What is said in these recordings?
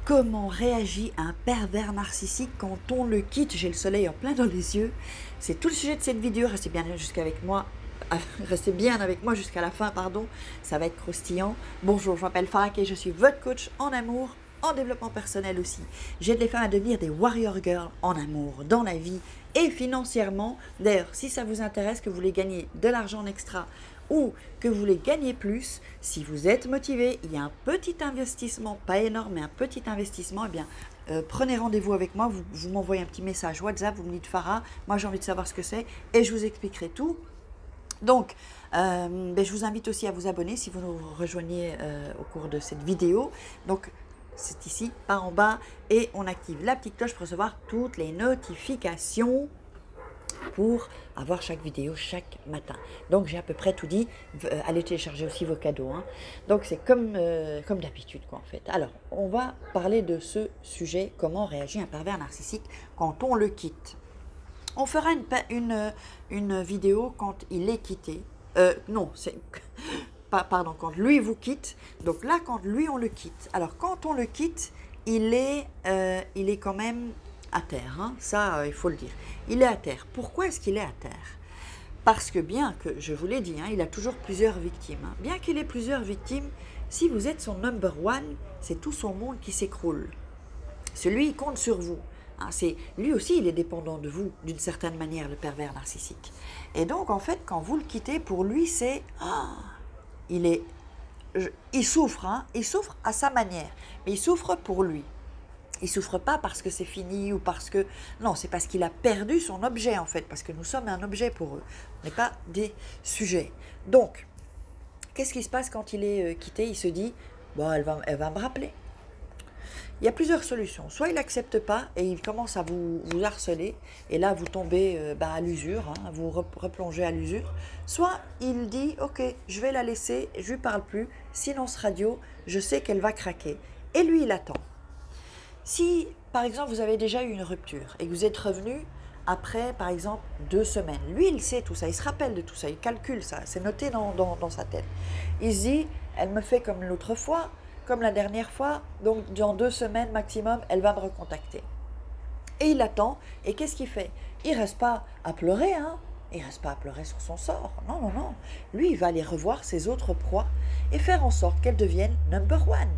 Comment réagit un pervers narcissique quand on le quitte? J'ai le soleil en plein dans les yeux. C'est tout le sujet de cette vidéo. Restez bien jusqu'avec moi. Restez bien avec moi jusqu'à la fin, pardon. Ça va être croustillant. Bonjour, je m'appelle Farak et je suis votre coach en amour, en développement personnel aussi. J'aide les femmes à devenir des warrior girls en amour, dans la vie et financièrement. D'ailleurs, si ça vous intéresse, que vous voulez gagner de l'argent en extra ou que vous voulez gagner plus, si vous êtes motivé, il y a un petit investissement, pas énorme, mais un petit investissement, eh bien, prenez rendez-vous avec moi, vous m'envoyez un petit message WhatsApp, vous me dites Farah, moi j'ai envie de savoir ce que c'est et je vous expliquerai tout. Donc, je vous invite aussi à vous abonner si vous nous rejoignez au cours de cette vidéo. Donc, c'est ici, par en bas, et on active la petite cloche pour recevoir toutes les notifications pour avoir chaque vidéo chaque matin. Donc j'ai à peu près tout dit. Allez télécharger aussi vos cadeaux, hein. Donc c'est comme d'habitude quoi en fait. Alors on va parler de ce sujet, comment réagit un pervers narcissique quand on le quitte. On fera une vidéo quand il est quitté. Non, c'est pardon, quand lui vous quitte. Donc là quand lui on le quitte. Alors quand on le quitte, il est quand même à terre, hein. Ça il faut le dire. Il est à terre. Pourquoi est-ce qu'il est à terre? Parce que bien que, je vous l'ai dit, hein, il a toujours plusieurs victimes. Hein. Bien qu'il ait plusieurs victimes, si vous êtes son number one, c'est tout son monde qui s'écroule. Celui, il compte sur vous. Hein, lui aussi, il est dépendant de vous, d'une certaine manière, le pervers narcissique. Et donc, en fait, quand vous le quittez, pour lui, c'est... il souffre, hein, il souffre à sa manière, mais il souffre pour lui. Il ne souffre pas parce que c'est fini ou parce que... Non, c'est parce qu'il a perdu son objet en fait, parce que nous sommes un objet pour eux, on n'est pas des sujets. Donc, qu'est-ce qui se passe quand il est quitté? Il se dit, bon, elle va me rappeler. Il y a plusieurs solutions. Soit il n'accepte pas et il commence à vous harceler, et là vous tombez à l'usure, hein, vous replongez à l'usure. Soit il dit, ok, je vais la laisser, je ne lui parle plus, silence radio, je sais qu'elle va craquer. Et lui, il attend. Si, par exemple, vous avez déjà eu une rupture et que vous êtes revenu après, par exemple, 2 semaines, lui, il sait tout ça, il se rappelle de tout ça, il calcule ça, c'est noté dans sa tête. Il se dit, elle me fait comme l'autre fois, comme la dernière fois, donc dans 2 semaines maximum, elle va me recontacter. Et il attend, et qu'est-ce qu'il fait? Il ne reste pas à pleurer, hein. Il ne reste pas à pleurer sur son sort, non, non, non. Lui, il va aller revoir ses autres proies et faire en sorte qu'elle devienne number one.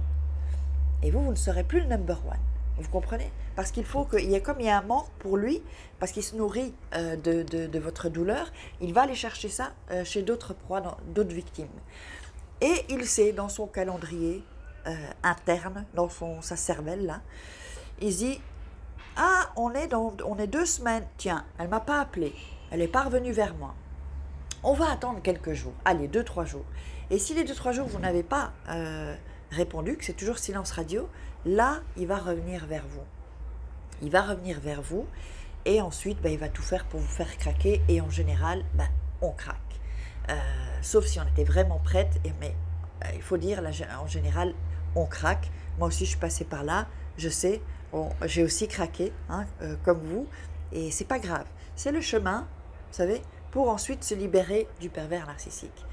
Et vous ne serez plus le number one. Vous comprenez? Parce qu'il faut qu'il y ait un manque pour lui, parce qu'il se nourrit de votre douleur, il va aller chercher ça chez d'autres proies, d'autres victimes. Et il sait dans son calendrier interne, dans sa cervelle, là, il se dit, ah, on est 2 semaines, tiens, elle ne m'a pas appelé, elle n'est pas revenue vers moi. On va attendre quelques jours, allez, 2-3 jours. Et si les 2-3 jours, vous n'avez pas répondu, que c'est toujours silence radio, là, il va revenir vers vous. Il va revenir vers vous et ensuite, il va tout faire pour vous faire craquer et en général, on craque. Sauf si on était vraiment prête, mais il faut dire, là, en général, on craque. Moi aussi, je suis passée par là, je sais, j'ai aussi craqué, hein, comme vous, et c'est pas grave. C'est le chemin, vous savez, pour ensuite se libérer du pervers narcissique.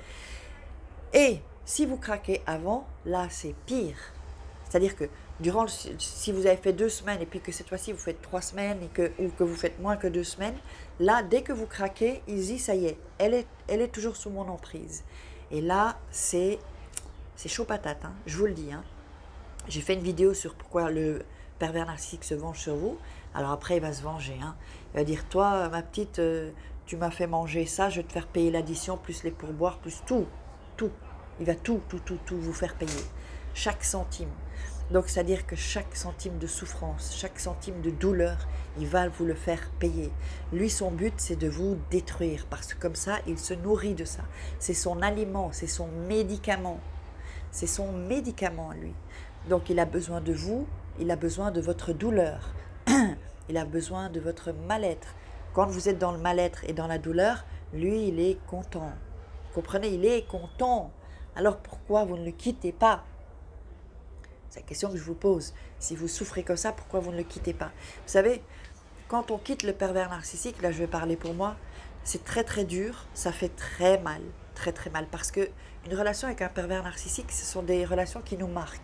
Et si vous craquez avant, là, c'est pire. C'est-à-dire que si vous avez fait 2 semaines et puis que cette fois-ci vous faites 3 semaines ou que vous faites moins que 2 semaines, là, dès que vous craquez, il se dit, ça y est, elle est toujours sous mon emprise. Et là, c'est chaud patate, hein, je vous le dis. Hein. J'ai fait une vidéo sur pourquoi le pervers narcissique se venge sur vous. Alors après, il va se venger. Hein. Il va dire, toi, ma petite, tu m'as fait manger ça, je vais te faire payer l'addition, plus les pourboires, plus tout. Tout. Il va tout vous faire payer. Chaque centime. Donc, c'est-à-dire que chaque centime de souffrance, chaque centime de douleur, il va vous le faire payer. Lui, son but, c'est de vous détruire. Parce que comme ça, il se nourrit de ça. C'est son aliment, c'est son médicament. C'est son médicament, lui. Donc, il a besoin de vous, il a besoin de votre douleur. Il a besoin de votre mal-être. Quand vous êtes dans le mal-être et dans la douleur, lui, il est content. Vous comprenez? Il est content. Alors pourquoi vous ne le quittez pas? C'est la question que je vous pose. Si vous souffrez comme ça, pourquoi vous ne le quittez pas? Vous savez, quand on quitte le pervers narcissique, là je vais parler pour moi, c'est très très dur, ça fait très mal. très très mal. Parce que une relation avec un pervers narcissique, ce sont des relations qui nous marquent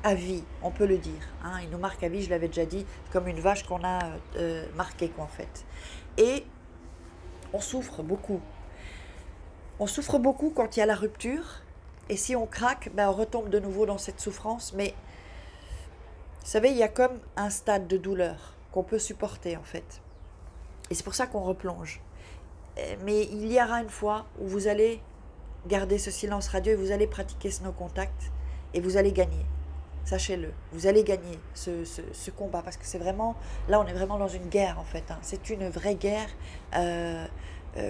à vie, on peut le dire. Hein. Ils nous marquent à vie, je l'avais déjà dit, comme une vache qu'on a marquée, quoi, en fait. Et on souffre beaucoup. On souffre beaucoup quand il y a la rupture. Et si on craque, ben on retombe de nouveau dans cette souffrance. Mais vous savez, il y a comme un stade de douleur qu'on peut supporter, en fait. Et c'est pour ça qu'on replonge. Mais il y aura une fois où vous allez garder ce silence radieux et vous allez pratiquer ce no-contact et vous allez gagner. Sachez-le, vous allez gagner ce combat parce que c'est vraiment, là on est vraiment dans une guerre en fait. Hein. C'est une vraie guerre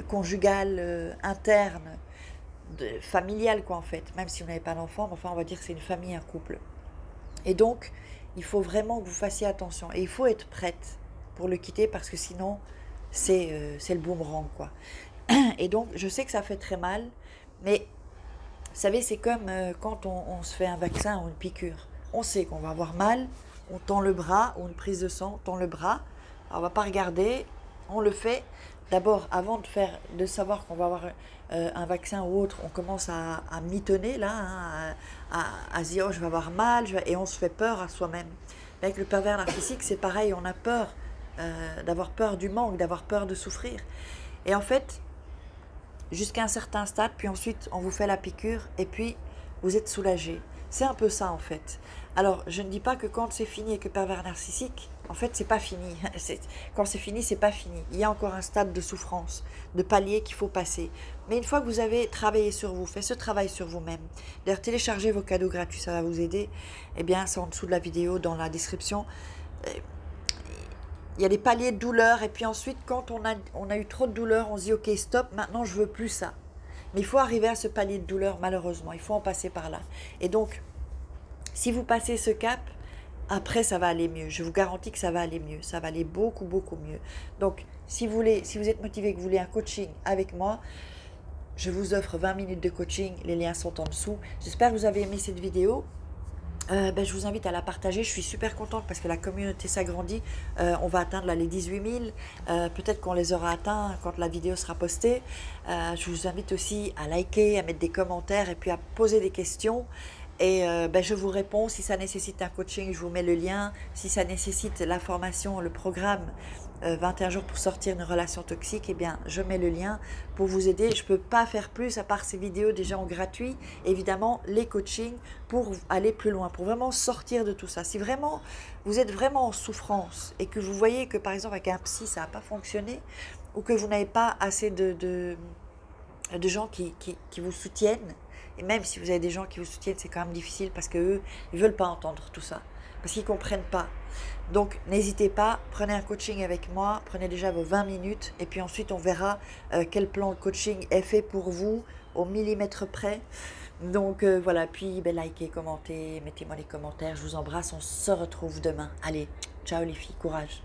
conjugale, interne, familiale quoi en fait. Même si vous n'avez pas d'enfant, enfin on va dire que c'est une famille, un couple. Et donc, il faut vraiment que vous fassiez attention. Et il faut être prête pour le quitter parce que sinon, c'est le boomerang, quoi. Et donc, je sais que ça fait très mal, mais vous savez, c'est comme quand on se fait un vaccin ou une piqûre. On sait qu'on va avoir mal, on tend le bras, ou une prise de sang, on tend le bras. Alors, on ne va pas regarder, on le fait. D'abord, avant de savoir qu'on va avoir un vaccin ou autre, on commence à mitonner, là, hein, à se dire, oh, je vais avoir mal, et on se fait peur à soi-même. Avec le pervers narcissique, c'est pareil, on a peur d'avoir peur du manque, d'avoir peur de souffrir. Et en fait, jusqu'à un certain stade, puis ensuite, on vous fait la piqûre, et puis vous êtes soulagé. C'est un peu ça, en fait. Alors, je ne dis pas que quand c'est fini avec le pervers narcissique, en fait, c'est pas fini. Quand c'est fini, c'est pas fini. Il y a encore un stade de souffrance, de palier qu'il faut passer. Mais une fois que vous avez travaillé sur vous, fait ce travail sur vous-même, d'ailleurs, téléchargez vos cadeaux gratuits, ça va vous aider. Eh bien, c'est en dessous de la vidéo, dans la description. Il y a des paliers de douleur. Et puis ensuite, quand on a eu trop de douleur, on se dit, ok, stop, maintenant, je veux plus ça. Mais il faut arriver à ce palier de douleur, malheureusement. Il faut en passer par là. Et donc, si vous passez ce cap, après, ça va aller mieux. Je vous garantis que ça va aller mieux. Ça va aller beaucoup, beaucoup mieux. Donc, si vous êtes motivé, que vous voulez un coaching avec moi, je vous offre 20 minutes de coaching. Les liens sont en dessous. J'espère que vous avez aimé cette vidéo. Je vous invite à la partager. Je suis super contente parce que la communauté s'agrandit. On va atteindre là, les 18 000. Peut-être qu'on les aura atteints quand la vidéo sera postée. Je vous invite aussi à liker, à mettre des commentaires et puis à poser des questions. Et je vous réponds. Si ça nécessite un coaching, je vous mets le lien. Si ça nécessite la formation, le programme 21 jours pour sortir d'une relation toxique, eh bien, je mets le lien pour vous aider. Je ne peux pas faire plus à part ces vidéos déjà en gratuit. Évidemment, les coachings pour aller plus loin, pour vraiment sortir de tout ça. Si vraiment vous êtes vraiment en souffrance et que vous voyez que par exemple avec un psy, ça n'a pas fonctionné ou que vous n'avez pas assez de gens qui vous soutiennent, et même si vous avez des gens qui vous soutiennent, c'est quand même difficile parce qu'eux, ils ne veulent pas entendre tout ça, parce qu'ils ne comprennent pas. Donc, n'hésitez pas, prenez un coaching avec moi, prenez déjà vos 20 minutes, et puis ensuite, on verra quel plan de coaching est fait pour vous, au millimètre près. Donc, voilà, puis likez, commentez, mettez-moi les commentaires, je vous embrasse, on se retrouve demain. Allez, ciao les filles, courage.